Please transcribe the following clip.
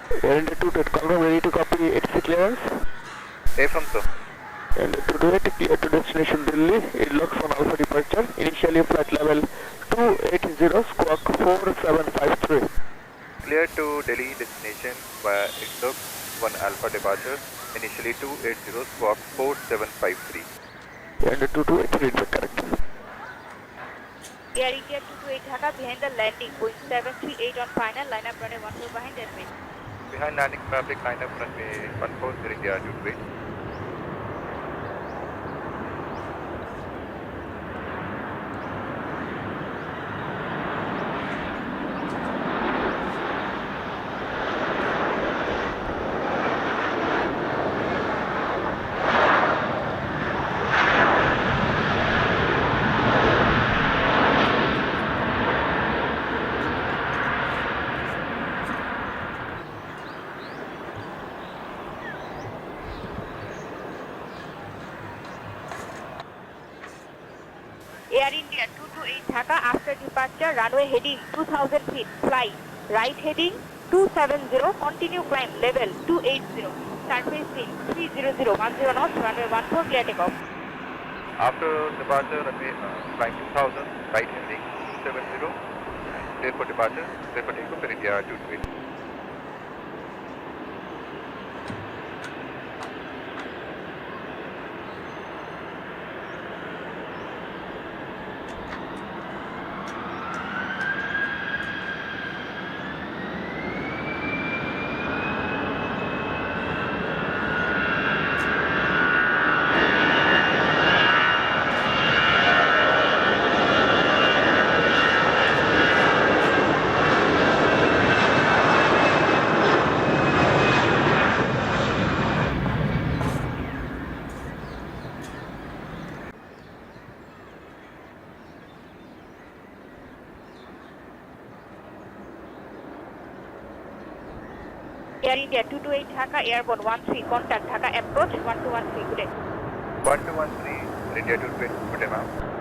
Air India 228, confirm ready to copy ATC clearance. Affirm, sir. And 228 clear to destination Delhi, it looks on Alpha departure, initially flight level 280, squawk 4753. Clear to Delhi destination via Exoc 1 Alpha departure, initially 280 squawk 4753. And 228 reads the correct. Air India 228 Dhaka behind the landing, Boeing 738 on final, line up runway 14 behind runway. Behind landing traffic, line up runway 14 Air India 228. Air India 228 Dhaka after departure, runway heading 2000 feet, fly right heading 270, continue climb level 280, surface wind 300, 10 knots, runway 14, clear takeoff. After departure, runway climb 2000, right heading 270, clear for departure, clear for takeoff Air India 228. Air India 228 Dhaka airborne 13, contact Dhaka approach 1213, good day. 1213 Air India 228, good day ma'am.